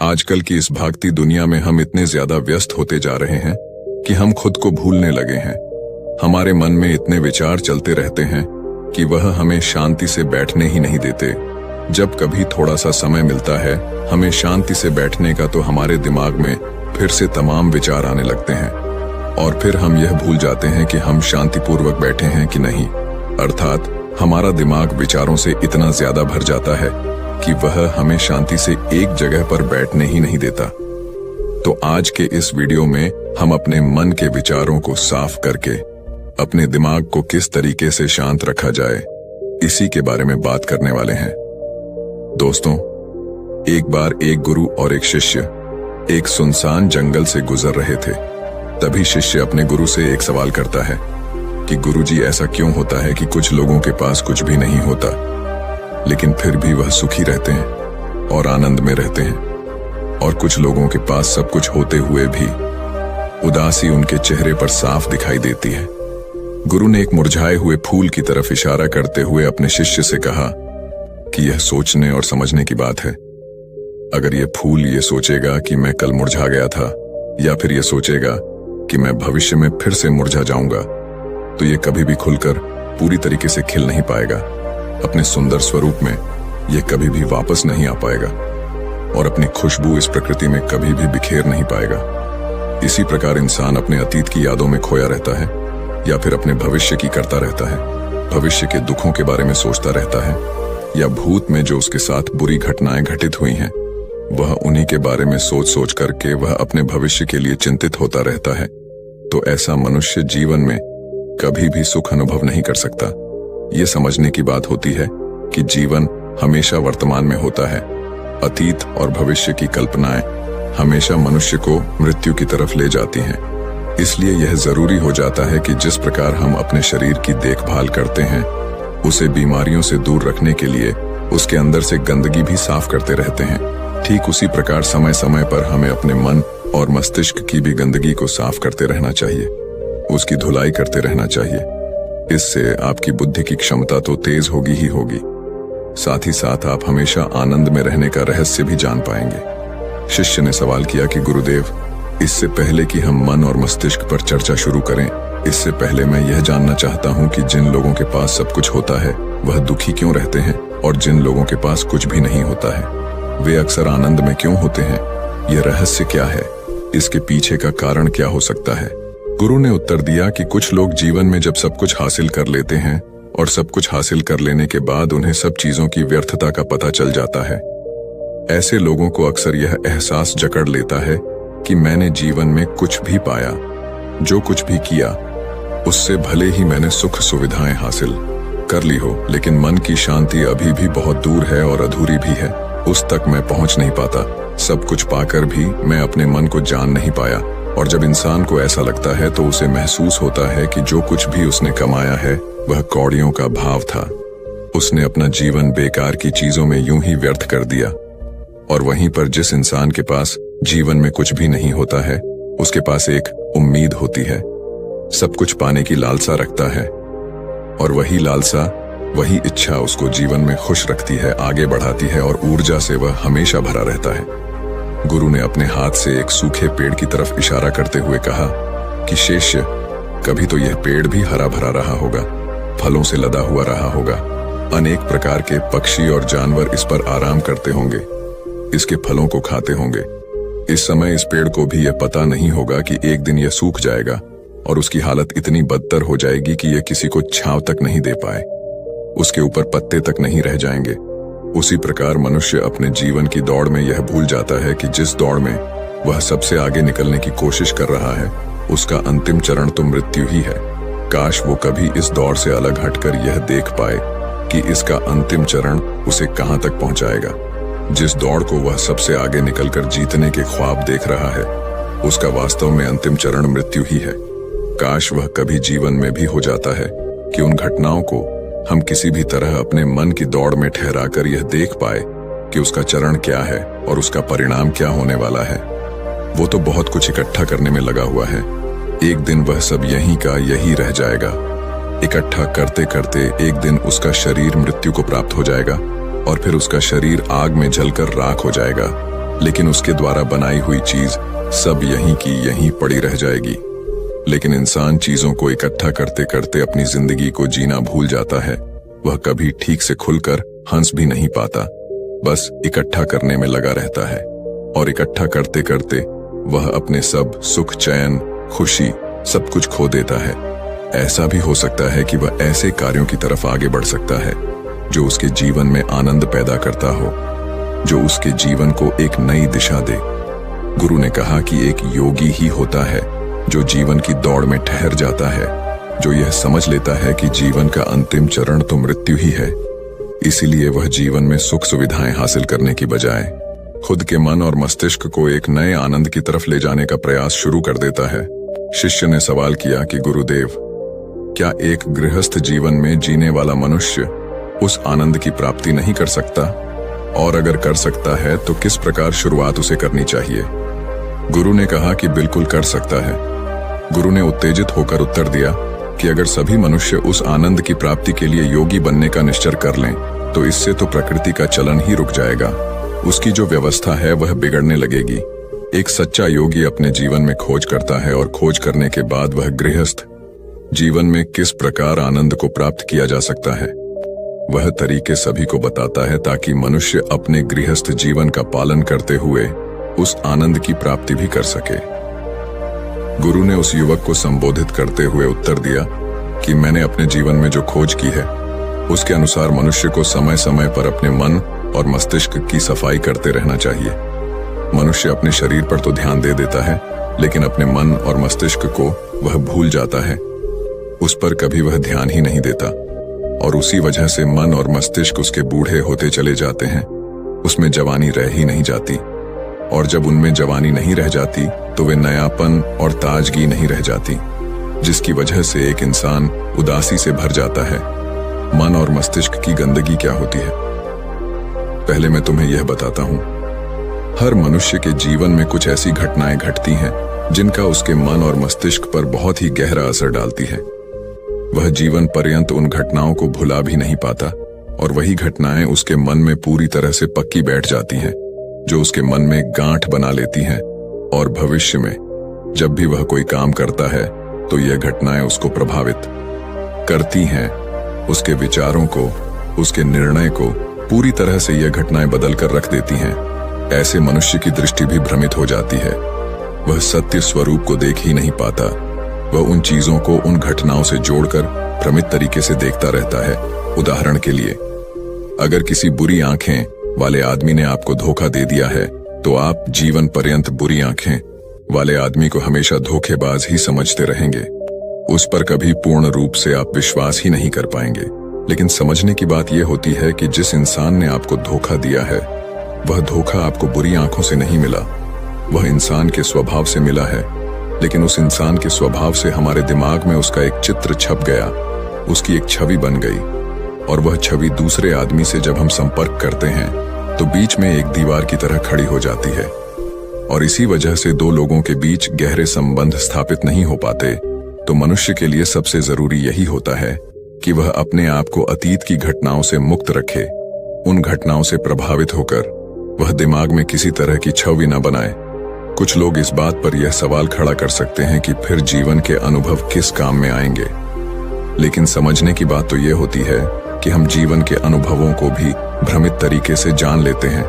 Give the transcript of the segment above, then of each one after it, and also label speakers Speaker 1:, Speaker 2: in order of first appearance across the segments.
Speaker 1: आजकल की इस भागती दुनिया में हम इतने ज्यादा व्यस्त होते जा रहे हैं कि हम खुद को भूलने लगे हैं। हमारे मन में इतने विचार चलते रहते हैं कि वह हमें शांति से बैठने ही नहीं देते। जब कभी थोड़ा सा समय मिलता है हमें शांति से बैठने का, तो हमारे दिमाग में फिर से तमाम विचार आने लगते हैं और फिर हम यह भूल जाते हैं कि हम शांतिपूर्वक बैठे हैं कि नहीं। अर्थात हमारा दिमाग विचारों से इतना ज्यादा भर जाता है कि वह हमें शांति से एक जगह पर बैठने ही नहीं देता। तो आज के इस वीडियो में हम अपने मन के विचारों को साफ करके अपने दिमाग को किस तरीके से शांत रखा जाए, इसी के बारे में बात करने वाले हैं। दोस्तों, एक बार एक गुरु और एक शिष्य एक सुनसान जंगल से गुजर रहे थे। तभी शिष्य अपने गुरु से एक सवाल करता है कि गुरुजी, ऐसा क्यों होता है कि कुछ लोगों के पास कुछ भी नहीं होता लेकिन फिर भी वह सुखी रहते हैं और आनंद में रहते हैं, और कुछ लोगों के पास सब कुछ होते हुए भी उदासी उनके चेहरे पर साफ दिखाई देती है। गुरु ने एक मुरझाए हुए फूल की तरफ इशारा करते हुए अपने शिष्य से कहा कि यह सोचने और समझने की बात है। अगर यह फूल ये सोचेगा कि मैं कल मुरझा गया था, या फिर यह सोचेगा कि मैं भविष्य में फिर से मुरझा जाऊंगा, तो यह कभी भी खुलकर पूरी तरीके से खिल नहीं पाएगा। अपने सुंदर स्वरूप में यह कभी भी वापस नहीं आ पाएगा और अपनी खुशबू इस प्रकृति में कभी भी बिखेर नहीं पाएगा। इसी प्रकार इंसान अपने अतीत की यादों में खोया रहता है या फिर अपने भविष्य की करता रहता है। भविष्य के दुखों के बारे में सोचता रहता है, या भूत में जो उसके साथ बुरी घटनाएं घटित हुई हैं, वह उन्हीं के बारे में सोच सोच करके वह अपने भविष्य के लिए चिंतित होता रहता है। तो ऐसा मनुष्य जीवन में कभी भी सुख अनुभव नहीं कर सकता। ये समझने की बात होती है कि जीवन हमेशा वर्तमान में होता है। अतीत और भविष्य की कल्पनाएं हमेशा मनुष्य को मृत्यु की तरफ ले जाती हैं। इसलिए यह जरूरी हो जाता है कि जिस प्रकार हम अपने शरीर की देखभाल करते हैं, उसे बीमारियों से दूर रखने के लिए उसके अंदर से गंदगी भी साफ करते रहते हैं। ठीक उसी प्रकार समय समय पर हमें अपने मन और मस्तिष्क की भी गंदगी को साफ करते रहना चाहिए, उसकी धुलाई करते रहना चाहिए। इससे आपकी बुद्धि की क्षमता तो तेज होगी ही होगी, साथ ही साथ आप हमेशा आनंद में रहने का रहस्य भी जान पाएंगे। शिष्य ने सवाल किया कि गुरुदेव, इससे पहले कि हम मन और मस्तिष्क पर चर्चा शुरू करें, इससे पहले मैं यह जानना चाहता हूं कि जिन लोगों के पास सब कुछ होता है वह दुखी क्यों रहते हैं, और जिन लोगों के पास कुछ भी नहीं होता है वे अक्सर आनंद में क्यों होते हैं? यह रहस्य क्या है? इसके पीछे का कारण क्या हो सकता है? गुरु ने उत्तर दिया कि कुछ लोग जीवन में जब सब कुछ हासिल कर लेते हैं और सब कुछ हासिल कर लेने के बाद उन्हें सब चीजों की व्यर्थता का पता चल जाता है। ऐसे लोगों को अक्सर यह एहसास जकड़ लेता है कि मैंने जीवन में कुछ भी पाया, जो कुछ भी किया उससे भले ही मैंने सुख सुविधाएं हासिल कर ली हो, लेकिन मन की शांति अभी भी बहुत दूर है और अधूरी भी है। उस तक मैं पहुंच नहीं पाता। सब कुछ पाकर भी मैं अपने मन को जान नहीं पाया। और जब इंसान को ऐसा लगता है तो उसे महसूस होता है कि जो कुछ भी उसने कमाया है वह कौड़ियों का भाव था। उसने अपना जीवन बेकार की चीजों में यूं ही व्यर्थ कर दिया। और वहीं पर जिस इंसान के पास जीवन में कुछ भी नहीं होता है, उसके पास एक उम्मीद होती है, सब कुछ पाने की लालसा रखता है, और वही लालसा, वही इच्छा उसको जीवन में खुश रखती है, आगे बढ़ाती है और ऊर्जा से वह हमेशा भरा रहता है। गुरु ने अपने हाथ से एक सूखे पेड़ की तरफ इशारा करते हुए कहा कि शिष्य, कभी तो यह पेड़ भी हरा भरा रहा होगा, फलों से लदा हुआ रहा होगा। अनेक प्रकार के पक्षी और जानवर इस पर आराम करते होंगे, इसके फलों को खाते होंगे। इस समय इस पेड़ को भी यह पता नहीं होगा कि एक दिन यह सूख जाएगा और उसकी हालत इतनी बदतर हो जाएगी कि यह किसी को छांव तक नहीं दे पाए, उसके ऊपर पत्ते तक नहीं रह जाएंगे। उसी प्रकार मनुष्य अपने जीवन की दौड़ में यह भूल जाता है कि जिस दौड़ में वह सबसे आगे निकलने की कोशिश कर रहा है, उसका अंतिम चरण तो मृत्यु ही है। काश वो कभी इस दौड़ से अलग हटकर यह देख पाए कि इसका अंतिम चरण उसे कहां तक पहुंचाएगा। जिस दौड़ को वह सबसे आगे निकलकर जीतने के ख्वाब देख रहा है, उसका वास्तव में अंतिम चरण मृत्यु ही है। काश वह कभी जीवन में भी हो जाता है कि उन घटनाओं को हम किसी भी तरह अपने मन की दौड़ में ठहराकर यह देख पाए कि उसका चरण क्या है और उसका परिणाम क्या होने वाला है। वो तो बहुत कुछ इकट्ठा करने में लगा हुआ है, एक दिन वह सब यहीं का यही रह जाएगा। इकट्ठा करते करते एक दिन उसका शरीर मृत्यु को प्राप्त हो जाएगा और फिर उसका शरीर आग में जलकर राख हो जाएगा। लेकिन उसके द्वारा बनाई हुई चीज सब यहीं की यहीं पड़ी रह जाएगी। लेकिन इंसान चीजों को इकट्ठा करते करते अपनी जिंदगी को जीना भूल जाता है। वह कभी ठीक से खुलकर हंस भी नहीं पाता, बस इकट्ठा करने में लगा रहता है। और इकट्ठा करते करते वह अपने सब सुख, चैन, खुशी सब कुछ खो देता है। ऐसा भी हो सकता है कि वह ऐसे कार्यों की तरफ आगे बढ़ सकता है जो उसके जीवन में आनंद पैदा करता हो, जो उसके जीवन को एक नई दिशा दे। गुरु ने कहा कि एक योगी ही होता है जो जीवन की दौड़ में ठहर जाता है, जो यह समझ लेता है कि जीवन का अंतिम चरण तो मृत्यु ही है। इसीलिए वह जीवन में सुख सुविधाएं हासिल करने की बजाय खुद के मन और मस्तिष्क को एक नए आनंद की तरफ ले जाने का प्रयास शुरू कर देता है। शिष्य ने सवाल किया कि गुरुदेव, क्या एक गृहस्थ जीवन में जीने वाला मनुष्य उस आनंद की प्राप्ति नहीं कर सकता? और अगर कर सकता है तो किस प्रकार शुरुआत उसे करनी चाहिए? गुरु ने कहा कि बिल्कुल कर सकता है। गुरु ने उत्तेजित होकर उत्तर दिया कि अगर सभी मनुष्य उस आनंद की प्राप्ति के लिए योगी बनने का निश्चय कर लें तो इससे तो प्रकृति का चलन ही रुक जाएगा। उसकी जो व्यवस्था है वह बिगड़ने लगेगी। एक सच्चा योगी अपने जीवन में खोज करता है और खोज करने के बाद वह गृहस्थ जीवन में किस प्रकार आनंद को प्राप्त किया जा सकता है वह तरीके सभी को बताता है, ताकि मनुष्य अपने गृहस्थ जीवन का पालन करते हुए उस आनंद की प्राप्ति भी कर सके। गुरु ने उस युवक को संबोधित करते हुए उत्तर दिया कि मैंने अपने जीवन में जो खोज की है उसके अनुसार मनुष्य को समय समय पर अपने मन और मस्तिष्क की सफाई करते रहना चाहिए। मनुष्य अपने शरीर पर तो ध्यान दे देता है, लेकिन अपने मन और मस्तिष्क को वह भूल जाता है। उस पर कभी वह ध्यान ही नहीं देता और उसी वजह से मन और मस्तिष्क उसके बूढ़े होते चले जाते हैं। उसमें जवानी रह ही नहीं जाती, और जब उनमें जवानी नहीं रह जाती तो वे नयापन और ताजगी नहीं रह जाती, जिसकी वजह से एक इंसान उदासी से भर जाता है। मन और मस्तिष्क की गंदगी क्या होती है, पहले मैं तुम्हें यह बताता हूं। हर मनुष्य के जीवन में कुछ ऐसी घटनाएं घटती हैं जिनका उसके मन और मस्तिष्क पर बहुत ही गहरा असर डालती है। वह जीवन पर्यंत उन घटनाओं को भुला भी नहीं पाता, और वही घटनाएं उसके मन में पूरी तरह से पक्की बैठ जाती हैं, जो उसके मन में गांठ बना लेती हैं। और भविष्य में जब भी वह कोई काम करता है तो यह घटनाएं उसको प्रभावित करती हैं। उसके विचारों को, उसके निर्णय को पूरी तरह से यह घटनाएं बदल कर रख देती हैं। ऐसे मनुष्य की दृष्टि भी भ्रमित हो जाती है। वह सत्य स्वरूप को देख ही नहीं पाता। वह उन चीजों को उन घटनाओं से जोड़कर भ्रमित तरीके से देखता रहता है। उदाहरण के लिए, अगर किसी बुरी आंखें वाले आदमी ने आपको धोखा दे दिया है तो आप जीवन पर्यंत बुरी आंखें वाले आदमी को हमेशा धोखेबाज ही समझते रहेंगे। उस पर कभी पूर्ण रूप से आप विश्वास ही नहीं कर पाएंगे। लेकिन समझने की बात यह होती है कि जिस इंसान ने आपको धोखा दिया है वह धोखा आपको बुरी आंखों से नहीं मिला, वह इंसान के स्वभाव से मिला है। लेकिन उस इंसान के स्वभाव से हमारे दिमाग में उसका एक चित्र छप गया, उसकी एक छवि बन गई, और वह छवि दूसरे आदमी से जब हम संपर्क करते हैं तो बीच में एक दीवार की तरह खड़ी हो जाती है, और इसी वजह से दो लोगों के बीच गहरे संबंध स्थापित नहीं हो पाते। तो मनुष्य के लिए सबसे जरूरी यही होता है कि वह अपने आप को अतीत की घटनाओं से मुक्त रखे। उन घटनाओं से प्रभावित होकर वह दिमाग में किसी तरह की छवि न बनाए। कुछ लोग इस बात पर यह सवाल खड़ा कर सकते हैं कि फिर जीवन के अनुभव किस काम में आएंगे। लेकिन समझने की बात तो यह होती है कि हम जीवन के अनुभवों को भी भ्रमित तरीके से जान लेते हैं,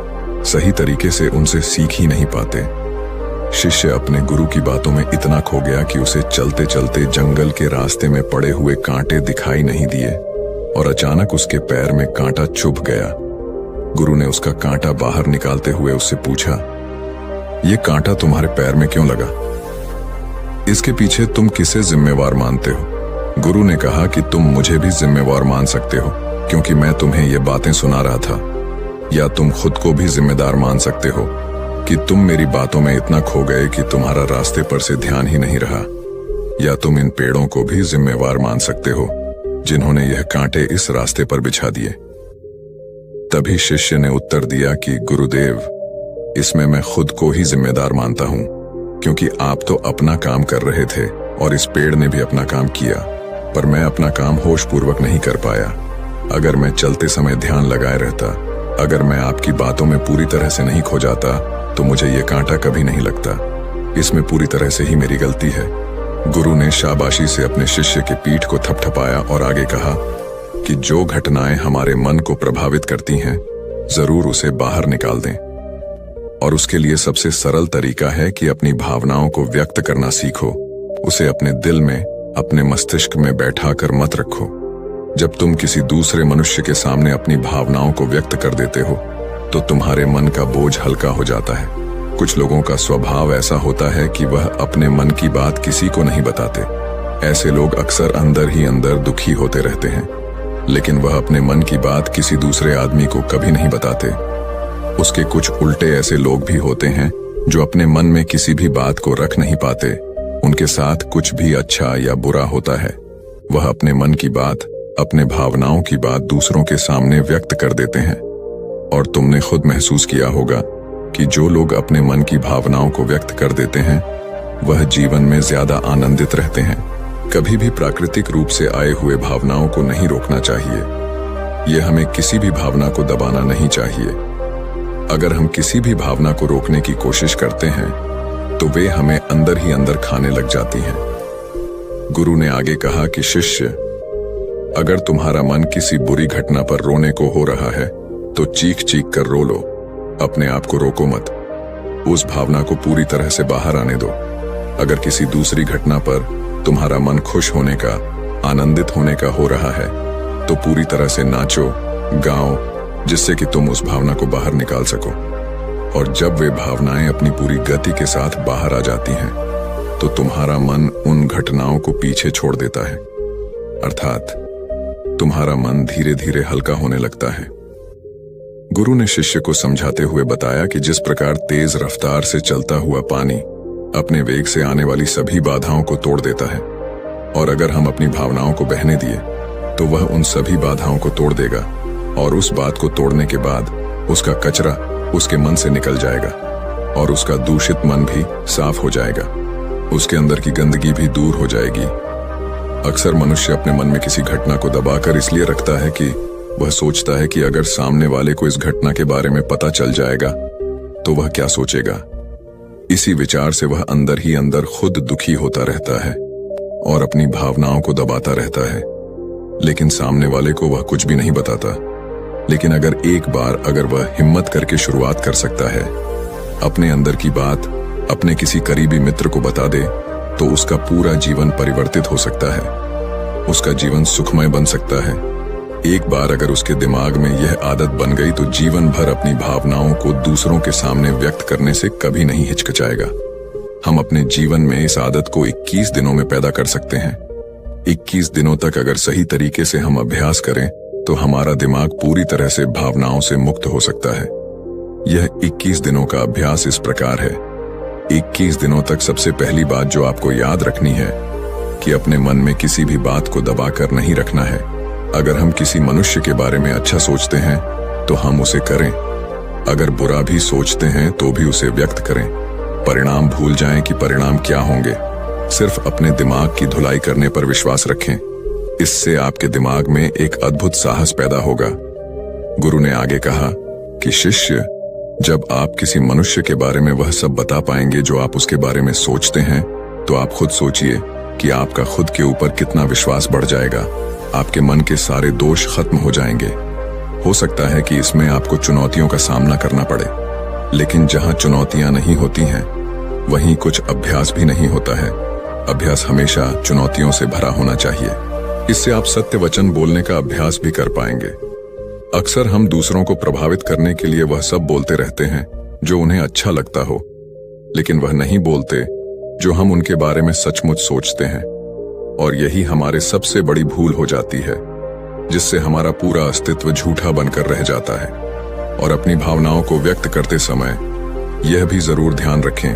Speaker 1: सही तरीके से उनसे सीख ही नहीं पाते। शिष्य अपने गुरु की बातों में इतना खो गया कि उसे चलते चलते जंगल के रास्ते में पड़े हुए कांटे दिखाई नहीं दिए, और अचानक उसके पैर में कांटा चुभ गया। गुरु ने उसका कांटा बाहर निकालते हुए उससे पूछा, ये कांटा तुम्हारे पैर में क्यों लगा? इसके पीछे तुम किसे जिम्मेवार मानते हो? गुरु ने कहा कि तुम मुझे भी जिम्मेवार मान सकते हो, क्योंकि मैं तुम्हें ये बातें सुना रहा था। या तुम खुद को भी जिम्मेदार मान सकते हो कि तुम मेरी बातों में इतना खो गए कि तुम्हारा रास्ते पर से ध्यान ही नहीं रहा। या तुम इन पेड़ों को भी जिम्मेवार मान सकते हो जिन्होंने यह कांटे इस रास्ते पर बिछा दिए। तभी शिष्य ने उत्तर दिया कि गुरुदेव, इसमें मैं खुद को ही जिम्मेदार मानता हूं, क्योंकि आप तो अपना काम कर रहे थे और इस पेड़ ने भी अपना काम किया, पर मैं अपना काम होशपूर्वक नहीं कर पाया। अगर मैं चलते समय ध्यान लगाए रहता, अगर मैं आपकी बातों में पूरी तरह से नहीं खो जाता, तो मुझे ये कांटा कभी नहीं लगता। इसमें पूरी तरह से ही मेरी गलती है। गुरु ने शाबाशी से अपने शिष्य की पीठ को थपथपाया और आगे कहा कि जो घटनाएं हमारे मन को प्रभावित करती हैं, जरूर उसे बाहर निकाल दें। और उसके लिए सबसे सरल तरीका है कि अपनी भावनाओं को व्यक्त करना सीखो। उसे अपने दिल में, अपने मस्तिष्क में बैठाकर मत रखो। जब तुम किसी दूसरे मनुष्य के सामने अपनी भावनाओं को व्यक्त कर देते हो तो तुम्हारे मन का बोझ हल्का हो जाता है। कुछ लोगों का स्वभाव ऐसा होता है कि वह अपने मन की बात किसी को नहीं बताते। ऐसे लोग अक्सर अंदर ही अंदर दुखी होते रहते हैं, लेकिन वह अपने मन की बात किसी दूसरे आदमी को कभी नहीं बताते। उसके कुछ उल्टे ऐसे लोग भी होते हैं जो अपने मन में किसी भी बात को रख नहीं पाते। उनके साथ कुछ भी अच्छा या बुरा होता है, वह अपने मन की बात, अपने भावनाओं की बात दूसरों के सामने व्यक्त कर देते हैं। और तुमने खुद महसूस किया होगा कि जो लोग अपने मन की भावनाओं को व्यक्त कर देते हैं वह जीवन में ज्यादा आनंदित रहते हैं। कभी भी प्राकृतिक रूप से आए हुए भावनाओं को नहीं रोकना चाहिए। यह हमें किसी भी भावना को दबाना नहीं चाहिए। अगर हम किसी भी भावना को रोकने की कोशिश करते हैं तो वे हमें अंदर ही अंदर खाने लग जाती हैं। गुरु ने आगे कहा कि शिष्य, अगर तुम्हारा मन किसी बुरी घटना पर रोने को हो रहा है तो चीख चीख कर रो लो, अपने आप को रोको मत। उस भावना को पूरी तरह से बाहर आने दो। अगर किसी दूसरी घटना पर तुम्हारा मन खुश होने का, आनंदित होने का हो रहा है तो पूरी तरह से नाचो, गाओ, जिससे कि तुम उस भावना को बाहर निकाल सको। और जब वे भावनाएं अपनी पूरी गति के साथ बाहर आ जाती हैं तो तुम्हारा मन उन घटनाओं को पीछे छोड़ देता है, अर्थात तुम्हारा मन धीरे धीरे हल्का होने लगता है। गुरु ने शिष्य को समझाते हुए बताया कि जिस प्रकार तेज रफ्तार से चलता हुआ पानी अपने वेग से आने वाली सभी बाधाओं को तोड़ देता है, और अगर हम अपनी भावनाओं को बहने दिए तो वह उन सभी बाधाओं को तोड़ देगा, और उस बात को तोड़ने के बाद उसका कचरा उसके मन से निकल जाएगा और उसका दूषित मन भी साफ हो जाएगा। उसके अंदर की गंदगी भी दूर हो जाएगी। अक्सर मनुष्य अपने मन में किसी घटना को दबाकर इसलिए रखता है कि वह सोचता है कि अगर सामने वाले को इस घटना के बारे में पता चल जाएगा तो वह क्या सोचेगा। इसी विचार से वह अंदर ही अंदर खुद दुखी होता रहता है और अपनी भावनाओं को दबाता रहता है, लेकिन सामने वाले को वह कुछ भी नहीं बताता। लेकिन अगर वह हिम्मत करके शुरुआत कर सकता है, अपने अंदर की बात अपने किसी करीबी मित्र को बता दे, तो उसका पूरा जीवन परिवर्तित हो सकता है। उसका जीवन सुखमय बन सकता है। एक बार अगर उसके दिमाग में यह आदत बन गई तो जीवन भर अपनी भावनाओं को दूसरों के सामने व्यक्त करने से कभी नहीं हिचकिचाएगा। हम अपने जीवन में इस आदत को 21 दिनों में पैदा कर सकते हैं। 21 दिनों तक अगर सही तरीके से हम अभ्यास करें तो हमारा दिमाग पूरी तरह से भावनाओं से मुक्त हो सकता है। यह 21 दिनों का अभ्यास इस प्रकार है। 21 दिनों तक सबसे पहली बात जो आपको याद रखनी है कि अपने मन में किसी भी बात को दबाकर नहीं रखना है। अगर हम किसी मनुष्य के बारे में अच्छा सोचते हैं तो हम उसे करें, अगर बुरा भी सोचते हैं तो भी उसे व्यक्त करें। परिणाम भूल जाएं कि परिणाम क्या होंगे। सिर्फ अपने दिमाग की धुलाई करने पर विश्वास रखें। इससे आपके दिमाग में एक अद्भुत साहस पैदा होगा। गुरु ने आगे कहा कि शिष्य, जब आप किसी मनुष्य के बारे में वह सब बता पाएंगे जो आप उसके बारे में सोचते हैं, तो आप खुद सोचिए कि आपका खुद के ऊपर कितना विश्वास बढ़ जाएगा। आपके मन के सारे दोष खत्म हो जाएंगे। हो सकता है कि इसमें आपको चुनौतियों का सामना करना पड़े, लेकिन जहां चुनौतियां नहीं होती हैं वहीं कुछ अभ्यास भी नहीं होता है। अभ्यास हमेशा चुनौतियों से भरा होना चाहिए। इससे आप सत्य वचन बोलने का अभ्यास भी कर पाएंगे। अक्सर हम दूसरों को प्रभावित करने के लिए वह सब बोलते रहते हैं जो उन्हें अच्छा लगता हो, लेकिन वह नहीं बोलते जो हम उनके बारे में सचमुच सोचते हैं। और यही हमारे सबसे बड़ी भूल हो जाती है, जिससे हमारा पूरा अस्तित्व झूठा बनकर रह जाता है। और अपनी भावनाओं को व्यक्त करते समय यह भी जरूर ध्यान रखें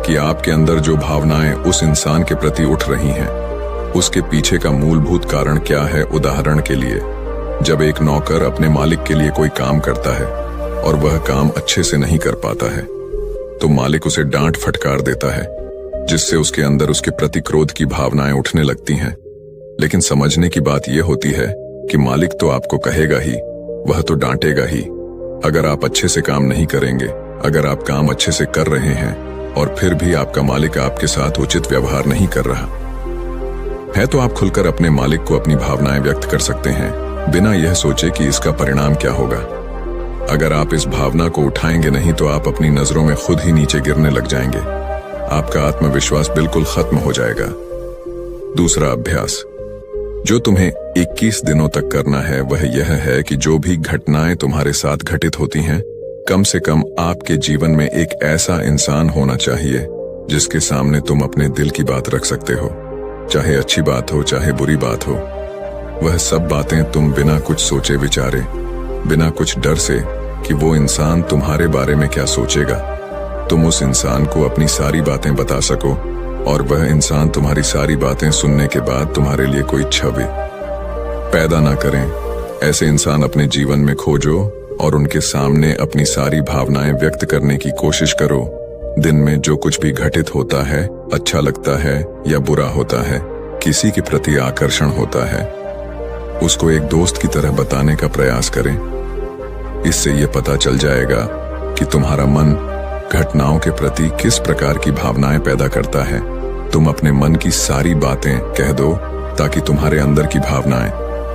Speaker 1: कि आपके अंदर जो भावनाएं उस इंसान के प्रति उठ रही हैं, उसके पीछे का मूलभूत कारण क्या है। उदाहरण के लिए, जब एक नौकर अपने मालिक के लिए कोई काम करता है और वह काम अच्छे से नहीं कर पाता है, तो मालिक उसे डांट फटकार देता है, जिससे उसके अंदर उसके प्रति क्रोध की भावनाएं उठने लगती हैं। लेकिन समझने की बात यह होती है कि मालिक तो आपको कहेगा ही, वह तो डांटेगा ही। अगर आप अच्छे से काम नहीं करेंगे अगर आप काम अच्छे से कर रहे हैं और फिर भी आपका मालिक आपके साथ उचित व्यवहार नहीं कर रहा है, तो आप खुलकर अपने मालिक को अपनी भावनाएं व्यक्त कर सकते हैं, बिना यह सोचे कि इसका परिणाम क्या होगा। अगर आप इस भावना को उठाएंगे नहीं तो आप अपनी नजरों में खुद ही नीचे गिरने लग जाएंगे। आपका आत्मविश्वास बिल्कुल खत्म हो जाएगा। दूसरा अभ्यास जो तुम्हें 21 दिनों तक करना है वह यह है कि जो भी घटनाएं तुम्हारे साथ घटित होती हैं, कम से कम आपके जीवन में एक ऐसा इंसान होना चाहिए जिसके सामने तुम अपने दिल की बात रख सकते हो। चाहे अच्छी बात हो चाहे बुरी बात हो, वह सब बातें तुम बिना कुछ सोचे विचारे, बिना कुछ डर से कि वो इंसान तुम्हारे बारे में क्या सोचेगा, तुम उस इंसान को अपनी सारी बातें बता सको और वह इंसान तुम्हारी सारी बातें सुनने के बाद तुम्हारे लिए कोई छवि पैदा ना करें। ऐसे इंसान अपने जीवन में खोजो और उनके सामने अपनी सारी भावनाएं व्यक्त करने की कोशिश करो। दिन में जो कुछ भी घटित होता है, अच्छा लगता है या बुरा होता है, किसी के प्रति आकर्षण होता है, उसको एक दोस्त की तरह बताने का प्रयास करें। इससे ये पता चल जाएगा कि तुम्हारा मन घटनाओं के प्रति किस प्रकार की भावनाएं पैदा करता है। तुम अपने मन की सारी बातें कह दो ताकि तुम्हारे अंदर की भावनाएं,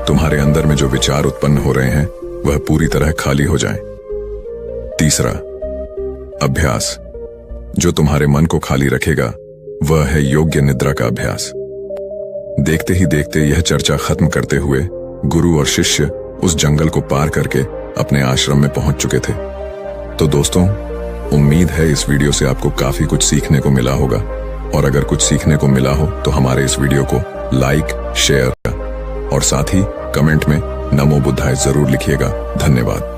Speaker 1: तुम्हारे अंदर में जो विचार उत्पन्न हो रहे हैं वह पूरी तरह खाली हो जाएं। तीसरा अभ्यास जो तुम्हारे मन को खाली रखेगा वह है योग्य निद्रा का अभ्यास। देखते ही देखते यह चर्चा खत्म करते हुए गुरु और शिष्य उस जंगल को पार करके अपने आश्रम में पहुंच चुके थे। तो दोस्तों, उम्मीद है इस वीडियो से आपको काफी कुछ सीखने को मिला होगा, और अगर कुछ सीखने को मिला हो तो हमारे इस वीडियो को लाइक, शेयर और साथ ही कमेंट में नमो बुद्धाय जरूर लिखिएगा। धन्यवाद।